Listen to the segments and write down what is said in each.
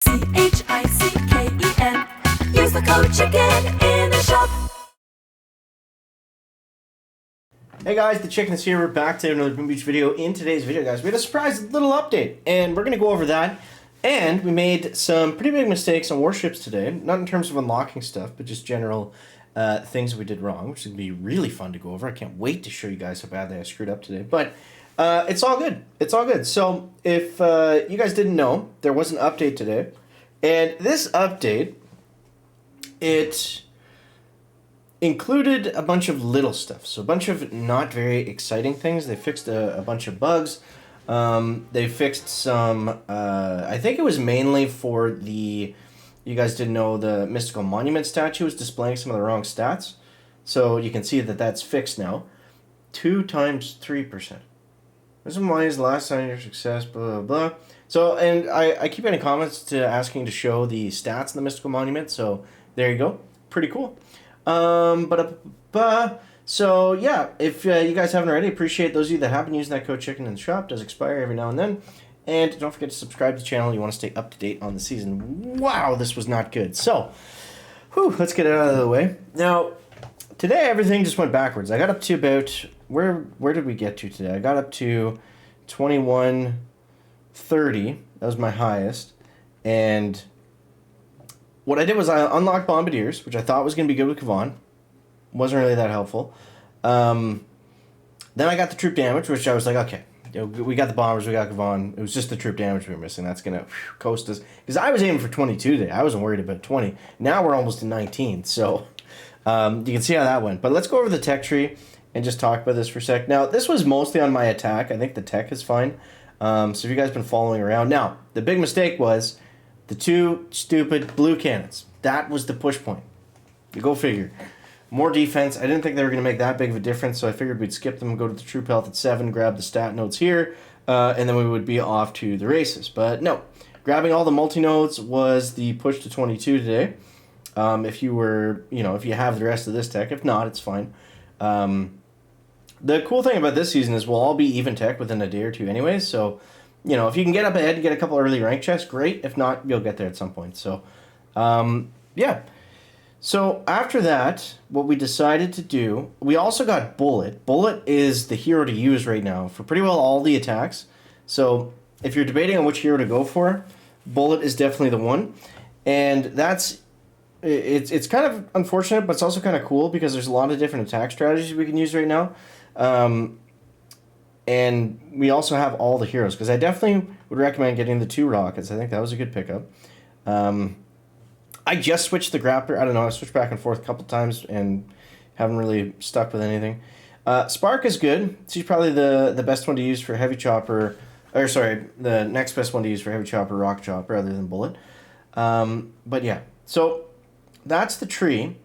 CHICKEN. Use the code CHICKEN in the shop. Hey guys, the Chicken is here. We're back to another Boom Beach video. In today's video, guys, we had a surprise little update, and we're going to go over that. And we made some pretty big mistakes on Warships today, not in terms of unlocking stuff, but just general things we did wrong, which is going to be really fun to go over. I can't wait to show you guys how badly I screwed up today. But it's all good. It's all good. So if you guys didn't know, there was an update today. And this update, it included a bunch of little stuff. So a bunch of not very exciting things. They fixed a bunch of bugs. They fixed some, I think it was mainly for the, you guys didn't know, the Mystical Monument statue was displaying some of the wrong stats. So you can see that that's fixed now. 2 times 3%. This is why is the last time your success, blah, blah, blah. So, and I keep getting comments asking to show the stats in the Mystical Monument. So there you go. Pretty cool. So yeah, if you guys haven't already, appreciate those of you that have been using that code CHICKEN in the shop. It does expire every now and then. And don't forget to subscribe to the channel. You want to stay up to date on the season. Wow, this was not good. So, let's get it out of the way. Now, today everything just went backwards. I got up to about, where did we get to today? I got up to 2130. That was my highest. And what I did was I unlocked Bombardiers, which I thought was going to be good with Kavan. Wasn't really that helpful. Then I got the troop damage, which I was like, okay, we got the bombers, we got Kavan. It was just the troop damage we were missing. That's going to coast us. Because I was aiming for 22 today. I wasn't worried about 20. Now we're almost to 19. So you can see how that went. But let's go over the tech tree and just talk about this for a sec. Now, this was mostly on my attack. I think the tech is fine. So if you guys been following around. Now, the big mistake was the 2 stupid blue cannons. That was the push point. You go figure. More defense. I didn't think they were going to make that big of a difference, so I figured we'd skip them, go to the troop health at 7, grab the stat nodes here, and then we would be off to the races. But no, grabbing all the multi-nodes was the push to 22 today. If you were, if you have the rest of this tech. If not, it's fine. The cool thing about this season is we'll all be even tech within a day or two anyways, so, if you can get up ahead and get a couple early rank chests, great. If not, you'll get there at some point. So, yeah. So after that, what we decided to do, we also got Bullet. Bullet is the hero to use right now for pretty well all the attacks. So if you're debating on which hero to go for, Bullet is definitely the one. And it's kind of unfortunate, but it's also kind of cool because there's a lot of different attack strategies we can use right now. And we also have all the heroes, because I definitely would recommend getting the 2 rockets. I think that was a good pickup. I just switched the grappler. I don't know. I switched back and forth a couple times and haven't really stuck with anything. Spark is good. She's probably the best one to use for heavy chopper. Or sorry, the next best one to use for heavy chopper, rock chopper, other than Bullet. But yeah. So that's the tree.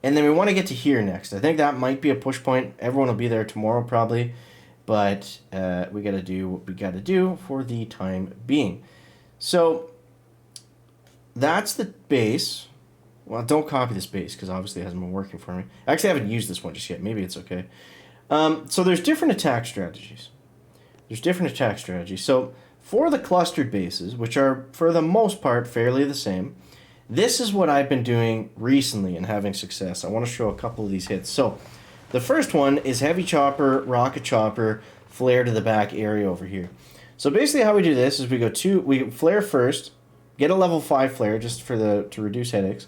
And then we want to get to here next. I think that might be a push point. Everyone will be there tomorrow probably. But we got to do what we got to do for the time being. So that's the base. Well, don't copy this base because obviously it hasn't been working for me. Actually, I haven't used this one just yet. Maybe it's okay. So there's different attack strategies. So for the clustered bases, which are for the most part fairly the same, this is what I've been doing recently and having success. I want to show a couple of these hits. So the first one is heavy chopper, rocket chopper, flare to the back area over here. So basically how we do this is we flare first, get a level 5 flare just to reduce headaches.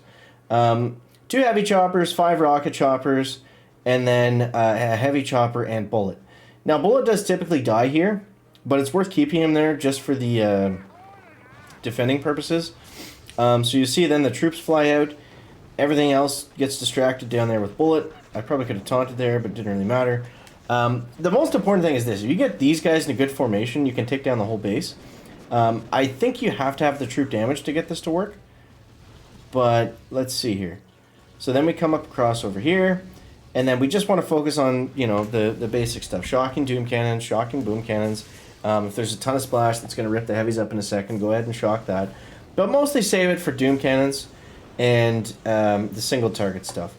2 heavy choppers, 5 rocket choppers, and then a heavy chopper and Bullet. Now Bullet does typically die here, but it's worth keeping him there just for the defending purposes. So you see then the troops fly out, everything else gets distracted down there with Bullet. I probably could have taunted there, but it didn't really matter. The most important thing is this. If you get these guys in a good formation, you can take down the whole base. I think you have to have the troop damage to get this to work. But let's see here. So then we come up across over here. And then we just want to focus on, the basic stuff. Shocking doom cannons, shocking boom cannons. If there's a ton of splash that's going to rip the heavies up in a second, go ahead and shock that. But mostly save it for doom cannons and the single target stuff.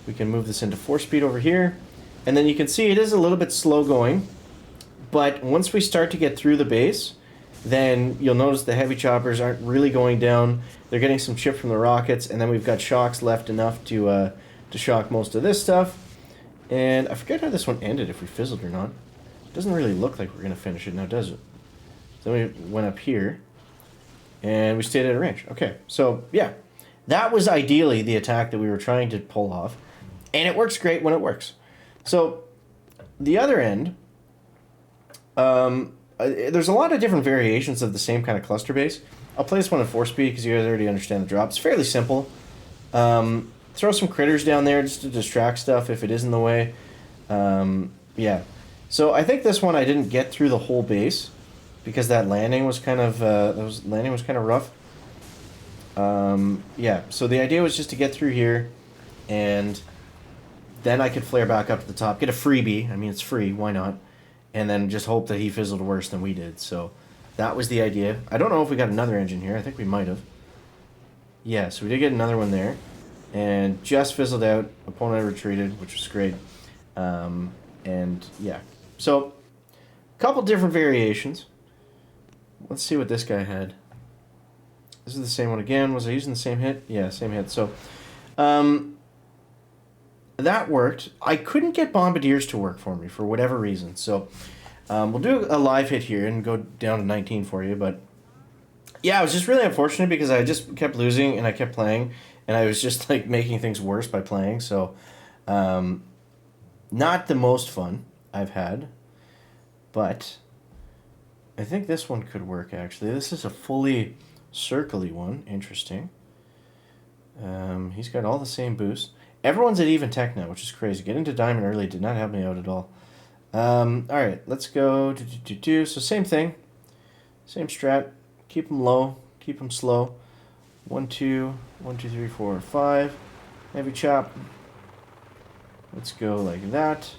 We can move this into 4-speed over here. And then you can see it is a little bit slow going. But once we start to get through the base, then you'll notice the heavy choppers aren't really going down. They're getting some chip from the rockets, and then we've got shocks left enough to shock most of this stuff. And I forget how this one ended, if we fizzled or not. It doesn't really look like we're going to finish it now, does it? So then we went up here, and we stayed at a range. Okay, so yeah, that was ideally the attack that we were trying to pull off, and it works great when it works. So the other end, there's a lot of different variations of the same kind of cluster base. I'll play this one in 4-speed because you guys already understand the drop. It's fairly simple. Throw some critters down there just to distract stuff if it is in the way. Yeah. So I think this one I didn't get through the whole base because that landing was kind of rough. Yeah. So the idea was just to get through here, and then I could flare back up to the top, get a freebie. I mean, it's free. Why not? And then just hope that he fizzled worse than we did. So that was the idea. I don't know if we got another engine here. I think we might have. Yeah, so we did get another one there. And just fizzled out. Opponent retreated, which was great. And yeah. So, a couple different variations. Let's see what this guy had. This is the same one again. Was I using the same hit? Yeah, same hit. So, that worked. I couldn't get Bombardiers to work for me for whatever reason. So, we'll do a live hit here and go down to 19 for you. But, yeah, it was just really unfortunate because I just kept losing and I kept playing. And I was just, like, making things worse by playing. So, not the most fun I've had. But I think this one could work, actually. This is a fully circle-y one. Interesting. He's got all the same boosts. Everyone's at even tech now, which is crazy. Getting to diamond early did not help me out at all. Alright, let's go. So same thing. Same strat. Keep them low. Keep them slow. 1, 2, 1, 2, 3, 4, 5. Heavy chop. Let's go like that.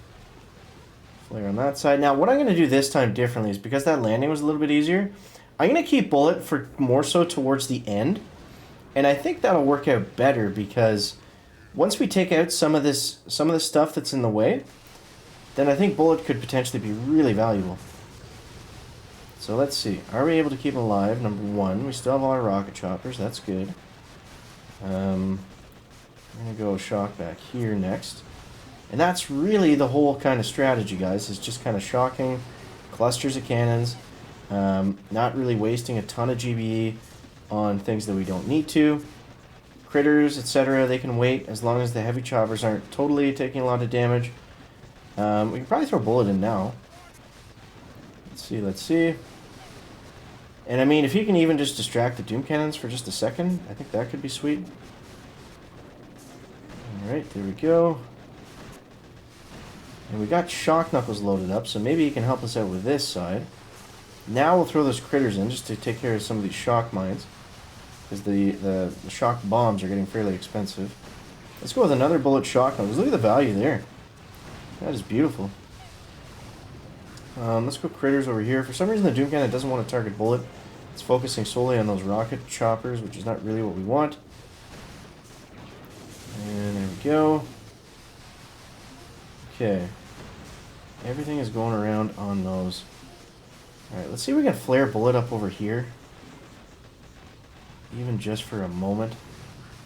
Flare on that side. Now, what I'm going to do this time differently is because that landing was a little bit easier, I'm going to keep bullet for more so towards the end. And I think that'll work out better because once we take out some of the stuff that's in the way, then I think bullet could potentially be really valuable. So let's see. Are we able to keep him alive? Number 1. We still have all our rocket choppers. That's good. I'm going to go shock back here next. And that's really the whole kind of strategy, guys, is just kind of shocking clusters of cannons, not really wasting a ton of GBE on things that we don't need to. Critters, etc., they can wait as long as the heavy choppers aren't totally taking a lot of damage. We can probably throw a bullet in now. Let's see. And I mean, if you can even just distract the doom cannons for just a second, I think that could be sweet. Alright, there we go. And we got shock knuckles loaded up, so maybe he can help us out with this side. Now we'll throw those critters in just to take care of some of these shock mines. Because the shock bombs are getting fairly expensive. Let's go with another bullet shock knuckles. Look at the value there. That is beautiful. Let's go critters over here. For some reason the doom cannon doesn't want to target bullet. It's focusing solely on those rocket choppers, which is not really what we want. And there we go. Okay. Everything is going around on those. Alright, let's see if we can flare bullet up over here. Even just for a moment.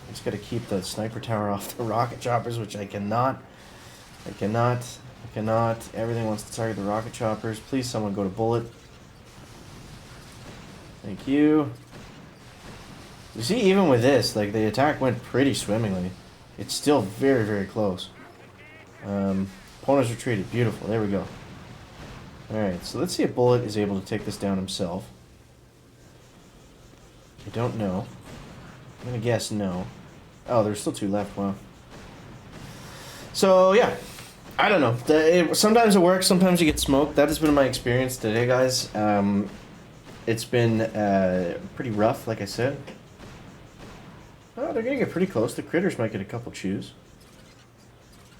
I just gotta keep the sniper tower off the rocket choppers, which I cannot. I cannot. Everything wants to target the rocket choppers. Please, someone go to bullet. Thank you. You see, even with this, like, the attack went pretty swimmingly. It's still very, very close. Opponent's retreated. Beautiful. There we go. Alright, so let's see if Bullet is able to take this down himself. I don't know. I'm going to guess no. Oh, there's still 2 left. Wow. So, yeah. I don't know. Sometimes it works. Sometimes you get smoked. That has been my experience today, guys. It's been pretty rough, like I said. Oh, they're going to get pretty close. The critters might get a couple chews.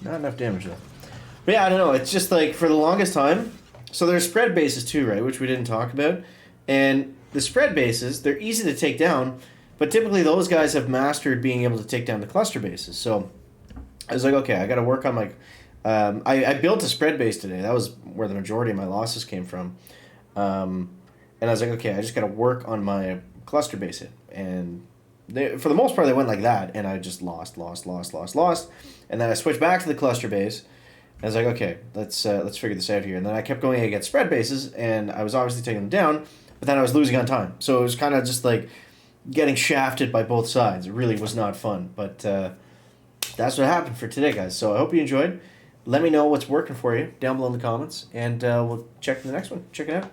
Not enough damage, though. But yeah, I don't know. It's just like, for the longest time... So there's spread bases, too, right? Which we didn't talk about. And the spread bases, they're easy to take down. But typically, those guys have mastered being able to take down the cluster bases. So I was like, okay, I got to work on my... I built a spread base today. That was where the majority of my losses came from. and I was like, okay, I just got to work on my cluster base hit. And for the most part, they went like that, and I just lost. And then I switched back to the cluster base, and I was like, okay, let's figure this out here. And then I kept going against spread bases, and I was obviously taking them down, but then I was losing on time. So it was kind of just like getting shafted by both sides. It really was not fun, but that's what happened for today, guys. So I hope you enjoyed. Let me know what's working for you down below in the comments, and we'll check the next one. Check it out.